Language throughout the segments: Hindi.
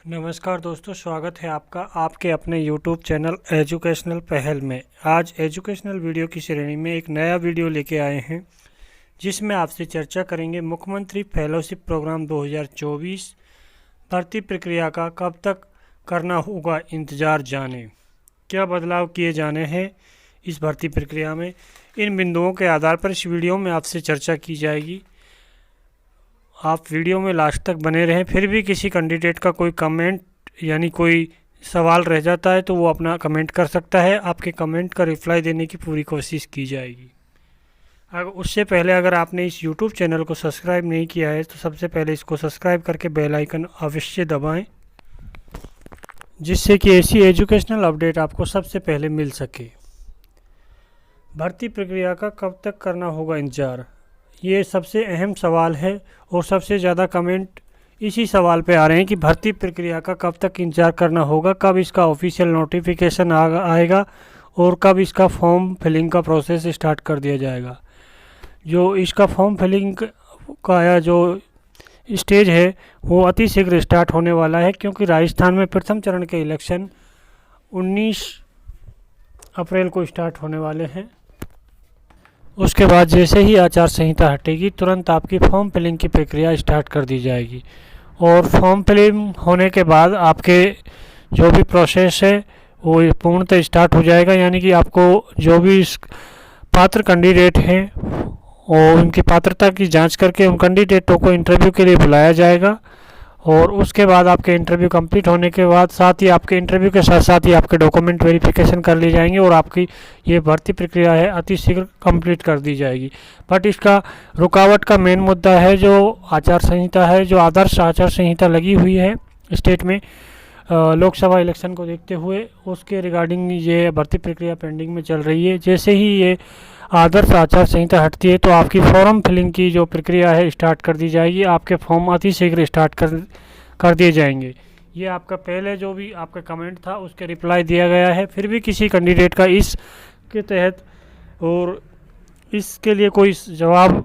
नमस्कार दोस्तों, स्वागत है आपका आपके अपने YouTube चैनल एजुकेशनल पहल में। आज एजुकेशनल वीडियो की श्रेणी में एक नया वीडियो लेके आए हैं जिसमें आपसे चर्चा करेंगे मुख्यमंत्री फेलोशिप प्रोग्राम 2024 भर्ती प्रक्रिया का कब तक करना होगा इंतज़ार जाने, क्या बदलाव किए जाने हैं इस भर्ती प्रक्रिया में। इन बिंदुओं के आधार पर इस वीडियो में आपसे चर्चा की जाएगी। आप वीडियो में लास्ट तक बने रहें। फिर भी किसी कैंडिडेट का कोई कमेंट यानी कोई सवाल रह जाता है तो वो अपना कमेंट कर सकता है। आपके कमेंट का रिप्लाई देने की पूरी कोशिश की जाएगी। उससे पहले अगर आपने इस YouTube चैनल को सब्सक्राइब नहीं किया है तो सबसे पहले इसको सब्सक्राइब करके बेल आइकन अवश्य दबाएं, जिससे कि ऐसी एजुकेशनल अपडेट आपको सबसे पहले मिल सके। भर्ती प्रक्रिया का कब तक करना होगा इंतज़ार, ये सबसे अहम सवाल है और सबसे ज़्यादा कमेंट इसी सवाल पे आ रहे हैं कि भर्ती प्रक्रिया का कब तक इंतज़ार करना होगा, कब इसका ऑफिशियल नोटिफिकेशन आएगा और कब इसका फॉर्म फिलिंग का प्रोसेस स्टार्ट कर दिया जाएगा। जो इसका फॉर्म फिलिंग का जो स्टेज है वो अति शीघ्र स्टार्ट होने वाला है, क्योंकि राजस्थान में प्रथम चरण के इलेक्शन 19 अप्रैल को स्टार्ट होने वाले हैं। उसके बाद जैसे ही आचार संहिता हटेगी तुरंत आपकी फॉर्म फिलिंग की प्रक्रिया स्टार्ट कर दी जाएगी और फॉर्म फिलिंग होने के बाद आपके जो भी प्रोसेस है वो पूर्णतः स्टार्ट हो जाएगा। यानी कि आपको जो भी पात्र कैंडिडेट हैं और उनकी पात्रता की जांच करके उन कैंडिडेटों को इंटरव्यू के लिए बुलाया जाएगा और उसके बाद आपके इंटरव्यू कंप्लीट होने के बाद साथ ही आपके इंटरव्यू के साथ साथ ही आपके डॉक्यूमेंट वेरिफिकेशन कर ली जाएंगे और आपकी ये भर्ती प्रक्रिया है अति शीघ्र कंप्लीट कर दी जाएगी। बट इसका रुकावट का मेन मुद्दा है जो आचार संहिता है, जो आदर्श आचार संहिता लगी हुई है स्टेट में लोकसभा इलेक्शन को देखते हुए, उसके रिगार्डिंग ये भर्ती प्रक्रिया पेंडिंग में चल रही है। जैसे ही ये आदर्श आचार संहिता हटती है तो आपकी फॉर्म फिलिंग की जो प्रक्रिया है स्टार्ट कर दी जाएगी। आपके फॉर्म अति शीघ्र स्टार्ट कर दिए जाएंगे। ये आपका पहले जो भी आपका कमेंट था उसके रिप्लाई दिया गया है। फिर भी किसी कैंडिडेट का इस के तहत और इसके लिए कोई सवाल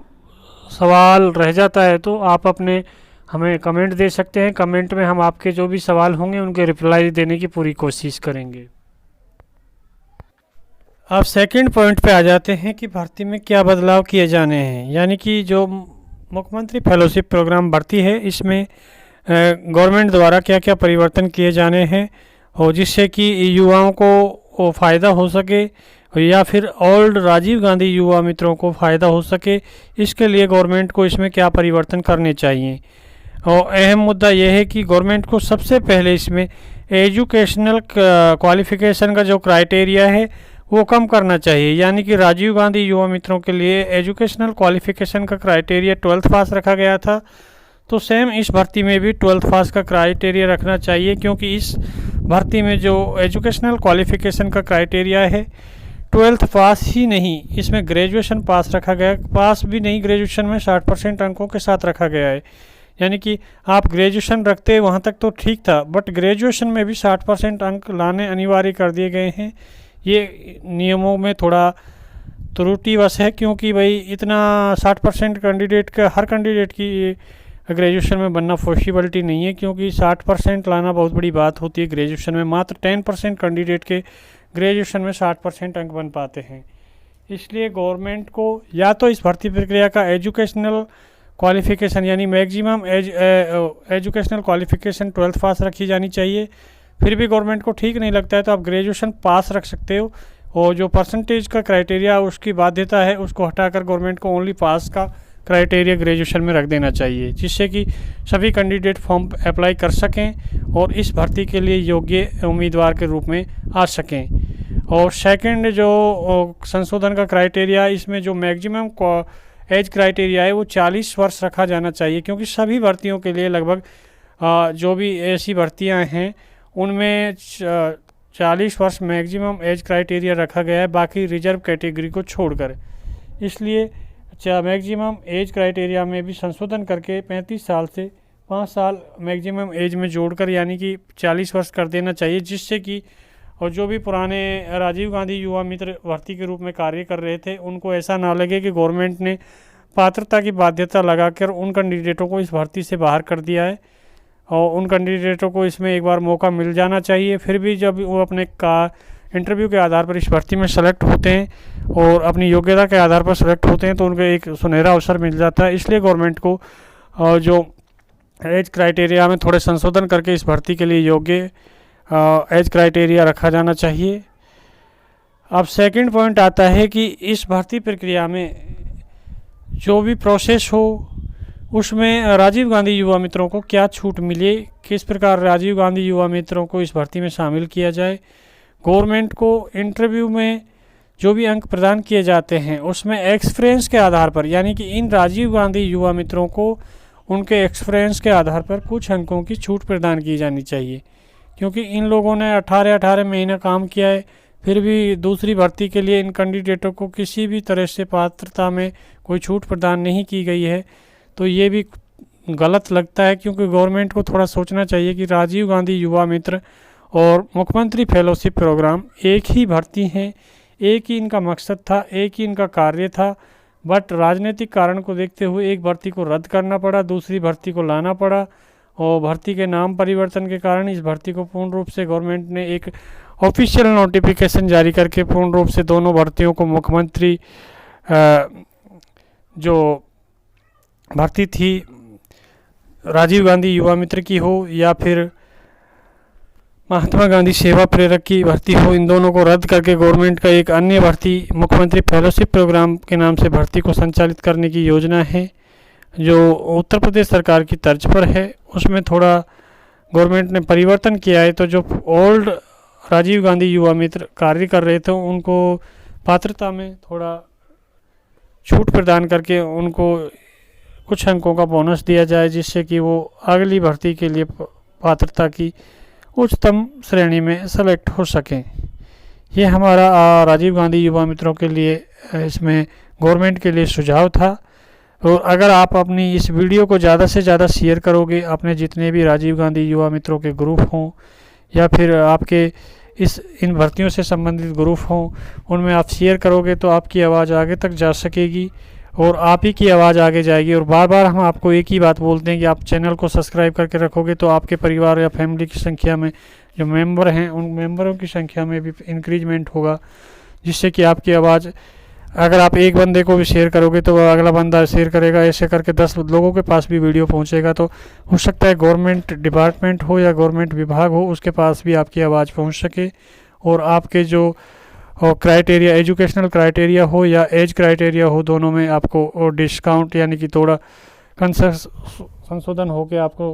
रह जाता है तो आप अपने हमें कमेंट दे सकते हैं। कमेंट में हम आपके जो भी सवाल होंगे उनके रिप्लाई देने की पूरी कोशिश करेंगे। अब सेकंड पॉइंट पे आ जाते हैं कि भर्ती में क्या बदलाव किए जाने हैं। यानी कि जो मुख्यमंत्री फेलोशिप प्रोग्राम भर्ती है इसमें गवर्नमेंट द्वारा क्या क्या परिवर्तन किए जाने हैं और जिससे कि युवाओं को फ़ायदा हो सके या फिर ओल्ड राजीव गांधी युवा मित्रों को फ़ायदा हो सके, इसके लिए गवर्नमेंट को इसमें क्या परिवर्तन करने चाहिए। और अहम मुद्दा यह है कि गवर्नमेंट को सबसे पहले इसमें एजुकेशनल क्वालिफ़िकेशन का जो क्राइटेरिया है वो कम करना चाहिए। यानी कि राजीव गांधी युवा मित्रों के लिए एजुकेशनल क्वालिफ़िकेशन का क्राइटेरिया 12th पास रखा गया था, तो सेम इस भर्ती में भी 12th पास का क्राइटेरिया रखना चाहिए, क्योंकि इस भर्ती में जो एजुकेशनल क्वालिफ़िकेशन का क्राइटेरिया है 12th पास ही नहीं, इसमें ग्रेजुएशन पास रखा गया। पास भी नहीं, ग्रेजुएशन में 60% अंकों के साथ रखा गया है। यानी कि आप ग्रेजुएशन रखते वहाँ तक तो ठीक था, बट ग्रेजुएशन में भी 60% अंक लाने अनिवार्य कर दिए गए हैं। ये नियमों में थोड़ा त्रुटिवश है, क्योंकि भाई इतना 60% कैंडिडेट का हर कैंडिडेट की ग्रेजुएशन में बनना पॉसिबिलिटी नहीं है, क्योंकि 60% लाना बहुत बड़ी बात होती है। ग्रेजुएशन में मात्र 10% कैंडिडेट के ग्रेजुएशन में 60% अंक बन पाते हैं। इसलिए गवर्नमेंट को या तो इस भर्ती प्रक्रिया का एजुकेशनल क्वालिफ़िकेशन यानी मैक्सिमम एजुकेशनल क्वालिफ़िकेशन 12th पास रखी जानी चाहिए। फिर भी गवर्नमेंट को ठीक नहीं लगता है तो आप ग्रेजुएशन पास रख सकते हो, और जो परसेंटेज का क्राइटेरिया उसकी बाध्यता है उसको हटाकर गवर्नमेंट को ओनली पास का क्राइटेरिया ग्रेजुएशन में रख देना चाहिए, जिससे कि सभी कैंडिडेट फॉर्म अप्लाई कर सकें और इस भर्ती के लिए योग्य उम्मीदवार के रूप में आ सकें। और सेकंड जो संशोधन का क्राइटेरिया, इसमें जो मैक्सिमम एज क्राइटेरिया है वो 40 वर्ष रखा जाना चाहिए, क्योंकि सभी भर्तियों के लिए लगभग जो भी ऐसी भर्तियां हैं उनमें 40 वर्ष मैक्सिमम एज क्राइटेरिया रखा गया है, बाकी रिजर्व कैटेगरी को छोड़कर। इसलिए मैक्सिमम एज क्राइटेरिया में भी संशोधन करके 35 साल से 5 साल मैक्सिमम एज में जोड़कर यानी कि 40 वर्ष कर देना चाहिए, जिससे कि और जो भी पुराने राजीव गांधी युवा मित्र भर्ती के रूप में कार्य कर रहे थे उनको ऐसा ना लगे कि गवर्नमेंट ने पात्रता की बाध्यता लगाकर उन कैंडिडेटों को इस भर्ती से बाहर कर दिया है। और उन कैंडिडेटों को इसमें एक बार मौका मिल जाना चाहिए। फिर भी जब वो अपने का इंटरव्यू के आधार पर इस भर्ती में सेलेक्ट होते हैं और अपनी योग्यता के आधार पर सेलेक्ट होते हैं तो उनको एक सुनहरा अवसर मिल जाता है। इसलिए गवर्नमेंट को जो एज क्राइटेरिया में थोड़े संशोधन करके इस भर्ती के लिए योग्य एज क्राइटेरिया रखा जाना चाहिए। अब सेकंड पॉइंट आता है कि इस भर्ती प्रक्रिया में जो भी प्रोसेस हो उसमें राजीव गांधी युवा मित्रों को क्या छूट मिले, किस प्रकार राजीव गांधी युवा मित्रों को इस भर्ती में शामिल किया जाए। गवर्नमेंट को इंटरव्यू में जो भी अंक प्रदान किए जाते हैं उसमें एक्सपीरियंस के आधार पर, यानी कि इन राजीव गांधी युवा मित्रों को उनके एक्सपीरियंस के आधार पर कुछ अंकों की छूट प्रदान की जानी चाहिए, क्योंकि इन लोगों ने 18 महीना काम किया है, फिर भी दूसरी भर्ती के लिए इन कैंडिडेटों को किसी भी तरह से पात्रता में कोई छूट प्रदान नहीं की गई है। तो ये भी गलत लगता है, क्योंकि गवर्नमेंट को थोड़ा सोचना चाहिए कि राजीव गांधी युवा मित्र और मुख्यमंत्री फेलोशिप प्रोग्राम एक ही भर्ती हैं, एक ही इनका मकसद था, एक ही इनका कार्य था, बट राजनीतिक कारण को देखते हुए एक भर्ती को रद्द करना पड़ा, दूसरी भर्ती को लाना पड़ा और भर्ती के नाम परिवर्तन के कारण इस भर्ती को पूर्ण रूप से गवर्नमेंट ने एक ऑफिशियल नोटिफिकेशन जारी करके पूर्ण रूप से दोनों भर्तियों को मुख्यमंत्री जो भर्ती थी राजीव गांधी युवा मित्र की हो या फिर महात्मा गांधी सेवा प्रेरक की भर्ती हो, इन दोनों को रद्द करके गवर्नमेंट का एक अन्य भर्ती मुख्यमंत्री फेलोशिप प्रोग्राम के नाम से भर्ती को संचालित करने की योजना है जो उत्तर प्रदेश सरकार की तर्ज पर है। उसमें थोड़ा गवर्नमेंट ने परिवर्तन किया है, तो जो ओल्ड राजीव गांधी युवा मित्र कार्य कर रहे थे उनको पात्रता में थोड़ा छूट प्रदान करके उनको कुछ अंकों का बोनस दिया जाए, जिससे कि वो अगली भर्ती के लिए पात्रता की उच्चतम श्रेणी में सेलेक्ट हो सकें। ये हमारा राजीव गांधी युवा मित्रों के लिए इसमें गवर्नमेंट के लिए सुझाव था। और अगर आप अपनी इस वीडियो को ज़्यादा से ज़्यादा शेयर करोगे, अपने जितने भी राजीव गांधी युवा मित्रों के ग्रुप हों या फिर आपके इन भर्तियों से संबंधित ग्रुप हों, उनमें आप शेयर करोगे तो आपकी आवाज़ आगे तक जा सकेगी और आप ही की आवाज़ आगे जाएगी। और बार बार हम आपको एक ही बात बोलते हैं कि आप चैनल को सब्सक्राइब करके रखोगे तो आपके परिवार या फैमिली की संख्या में जो मेंबर हैं उन मेंबरों की संख्या में भी इंक्रीजमेंट होगा, जिससे कि आपकी आवाज़, अगर आप एक बंदे को भी शेयर करोगे तो अगला बंदा शेयर करेगा, ऐसे करके 10 लोगों के पास भी वीडियो पहुंचेगा। तो हो सकता है गवर्नमेंट डिपार्टमेंट हो या गवर्नमेंट विभाग हो उसके पास भी आपकी आवाज़ पहुंच सके और आपके जो क्राइटेरिया, एजुकेशनल क्राइटेरिया हो या एज क्राइटेरिया हो, दोनों में आपको डिस्काउंट यानी कि थोड़ा संशोधन हो के आपको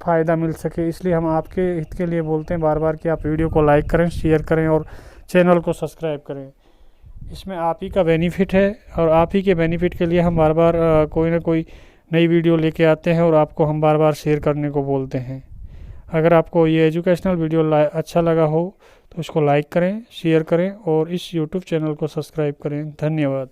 फ़ायदा मिल सके। इसलिए हम आपके हित के लिए बोलते हैं बार बार कि आप वीडियो को लाइक करें, शेयर करें और चैनल को सब्सक्राइब करें। इसमें आप ही का बेनिफिट है और आप ही के बेनिफिट के लिए हम बार बार कोई ना कोई नई वीडियो लेके आते हैं और आपको हम बार बार शेयर करने को बोलते हैं। अगर आपको ये एजुकेशनल वीडियो अच्छा लगा हो तो उसको लाइक करें, शेयर करें और इस यूट्यूब चैनल को सब्सक्राइब करें। धन्यवाद।